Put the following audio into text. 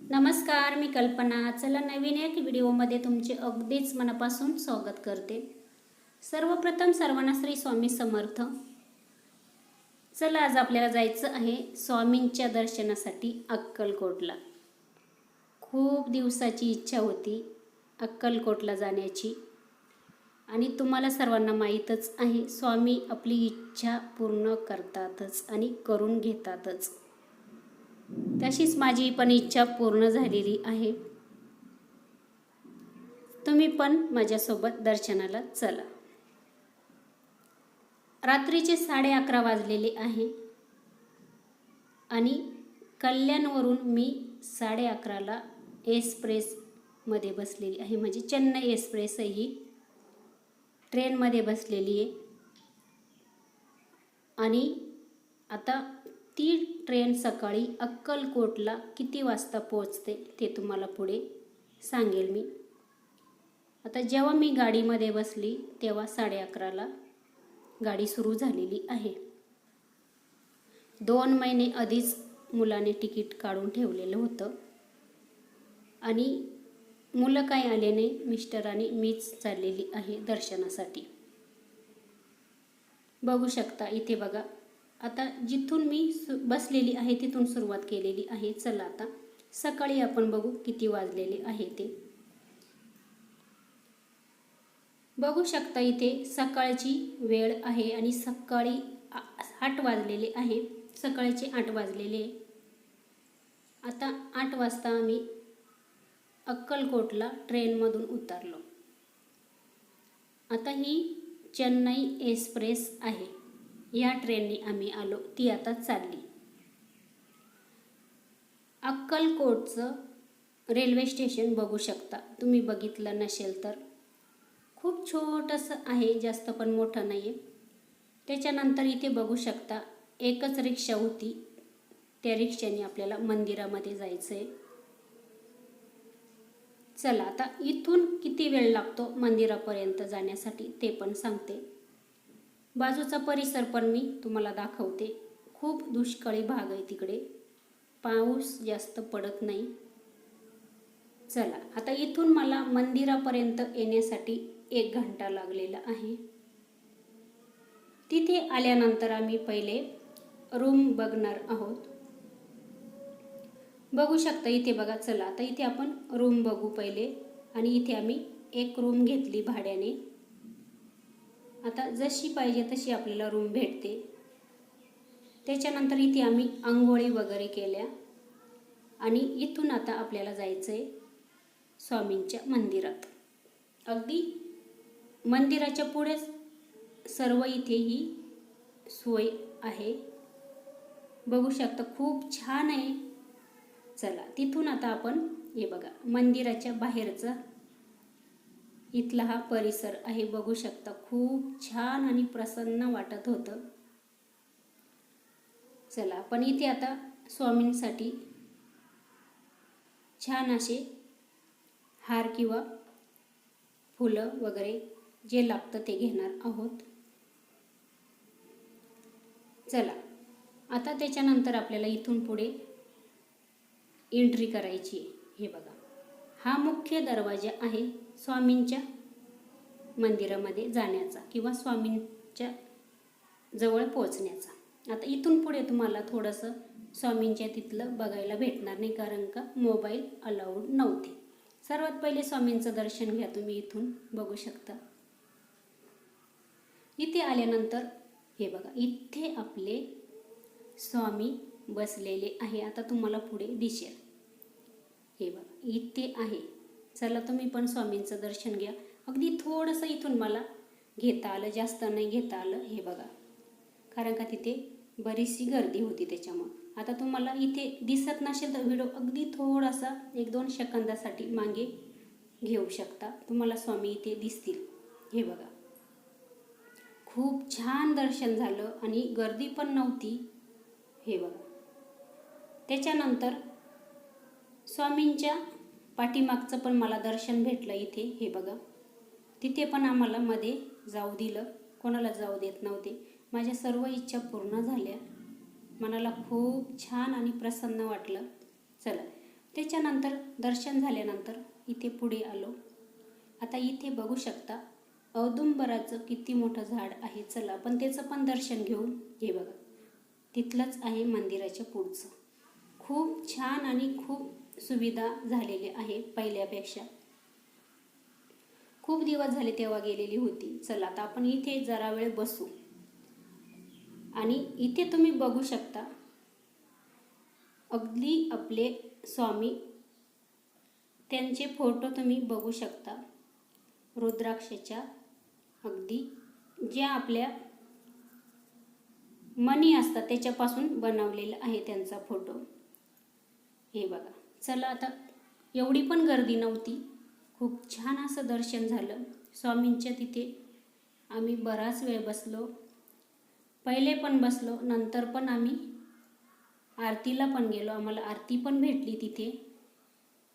नमस्कार, मी कल्पना. चला नवीन एक व्हिडिओमध्ये तुमचे अगदीच मनापासून स्वागत करते. सर्वप्रथम सर्वांना श्री स्वामी समर्थ. चला आज आपल्याला जायचं आहे स्वामींच्या दर्शनासाठी अक्कलकोटला. खूप दिवसाची इच्छा होती अक्कलकोटला जाण्याची आणि तुम्हाला सर्वांना माहीतच आहे स्वामी आपली इच्छा पूर्ण करतातच आणि करून घेतातच. तशीच माझी पण इच्छा पूर्ण झालेली आहे. तुम्ही पण माझ्यासोबत दर्शनाला चला. रात्रीचे 11:30 वाजलेले आहे आणि कल्याणवरून मी 11:30ला एक्सप्रेसमध्ये बसलेली आहे, म्हणजे चेन्नई एक्सप्रेस ही ट्रेनमध्ये बसलेली आहे. आणि आता ती ट्रेन सकाळी अक्कलकोटला किती वाजता पोहोचते ते तुम्हाला पुढे सांगेल मी. आता जेव्हा मी गाडीमध्ये बसली तेव्हा 11:30ला गाडी सुरू झालेली आहे. 2 महिने आधीच मुलाने तिकीट काढून ठेवलेलं होतं आणि मुलं काही आले नाही. मिस्टर आणि मीच चाललेली आहे दर्शनासाठी. बघू शकता इथे बघा. आता जिथून मी बसलेली आहे तिथून सुरुवात केलेली आहे. चला आता सकाळी आपण बघू किती वाजलेले आहे ते. बघू शकता इथे सकाळची वेळ आहे आणि सकाळी 8 वाजलेले आहे. सकाळचे 8 वाजलेले. आता 8 वाजता आम्ही अक्कलकोटला ट्रेनमधून उतरलो. आता ही चेन्नई एक्सप्रेस आहे, या ट्रेनने आम्ही आलो. ती आता चालली. अक्कलकोटचं रेल्वे स्टेशन बघू शकता. तुम्ही बघितलं नसेल तर खूप छोटंसं आहे, जास्त पण मोठं नाही आहे. त्याच्यानंतर इथे बघू शकता एकच रिक्षा होती. त्या रिक्षाने आपल्याला मंदिरामध्ये जायचं आहे. चला आता इथून किती वेळ लागतो मंदिरापर्यंत जाण्यासाठी ते पण सांगते. बाजूचा परिसर पण मी तुम्हाला दाखवते. खूप दुष्काळी भाग आहे तिकडे, पाऊस जास्त पडत नाही. चला आता इथून मला मंदिरापर्यंत येण्यासाठी 1 घंटा लागलेला आहे. तिथे आल्यानंतर आम्ही पहिले रूम बघणार आहोत. बघू शकता इथे बघा. चला आता इथे आपण रूम बघू पहिले. आणि इथे आम्ही एक रूम घेतली भाड्याने. आता जशी पाहिजे तशी आपल्याला रूम भेटते. त्याच्यानंतर इथे आम्ही आंघोळी वगैरे केल्या आणि इथून आता आपल्याला जायचं आहे स्वामींच्या मंदिरात. अगदी मंदिराच्या पुढेच सर्व इथे ही सोय आहे. बघू शकता खूप छान आहे. चला तिथून आता आपण हे बघा मंदिराच्या बाहेरचा इथला हा परिसर आहे. बघू शकता खूप छान आणि प्रसन्न वाटत होतं. चला पण इथे आता स्वामींसाठी छान असे हार किंवा फुलं वगैरे जे लागतं ते घेणार आहोत. चला आता त्याच्यानंतर आपल्याला इथून पुढे एंट्री करायची आहे. हे बघा हा मुख्य दरवाजा आहे स्वामींच्या मंदिरामध्ये जाण्याचा किंवा स्वामींच्या जवळ पोहोचण्याचा. आता इथून पुढे तुम्हाला थोडंसं स्वामींच्या तिथलं बघायला भेटणार नाही, कारण का मोबाईल अलाउड नव्हते. सर्वात पहिले स्वामींचं दर्शन घ्या तुम्ही. इथून बघू शकता. इथे आल्यानंतर हे बघा इथे आपले स्वामी बसलेले आहे. आता तुम्हाला पुढे दिसेल. हे बघा इथे आहे. चला तुम्ही पण स्वामींचं दर्शन घ्या. अगदी थोडंसं इथून मला घेता आलं, जास्त नाही घेता आलं. हे बघा कारण का तिथे बरीचशी गर्दी होती त्याच्यामुळे. आता तुम्हाला इथे दिसत नसेल तर व्हिडिओ अगदी थोडासा 1-2 सेकंदासाठी मागे घेऊ शकता. तुम्हाला स्वामी इथे दिसतील. हे बघा खूप छान दर्शन झालं आणि गर्दी पण नव्हती. हे बघा त्याच्यानंतर स्वामींच्या पाठीमागचं पण मला दर्शन भेटलं इथे. हे बघा तिथे पण आम्हाला मध्ये जाऊ दिलं, कोणाला जाऊ देत नव्हते. माझ्या सर्व इच्छा पूर्ण झाल्या. मनाला खूप छान आणि प्रसन्न वाटलं. चला त्याच्यानंतर दर्शन झाल्यानंतर इथे पुढे आलो. आता इथे बघू शकता औदुंबराचं किती मोठं झाड आहे. चला आपण त्याचं पण दर्शन घेऊ. हे बघा, तिथलंच आहे मंदिराच्या पुढचं. खूप छान आणि खूप सुविधा झालेली आहे पहिल्यापेक्षा. खूप दिवस झाले तेव्हा गेलेली होती. चला आता आपण इथे जरा वेळ बसू. आणि इथे तुम्ही बघू शकता अगदी आपले स्वामी, त्यांचे फोटो तुम्ही बघू शकता. रुद्राक्षाच्या अगदी ज्या आपल्या मणी असतात त्याच्यापासून बनवलेला आहे त्यांचा फोटो. हे बघा. चला आता एवढी पण गर्दी नव्हती. खूप छान असं दर्शन झालं स्वामींच्या तिथे. आम्ही बराच वेळ बसलो. पहिले पण बसलो, नंतर पण आम्ही आरतीला पण गेलो. आम्हाला आरती पण भेटली तिथे.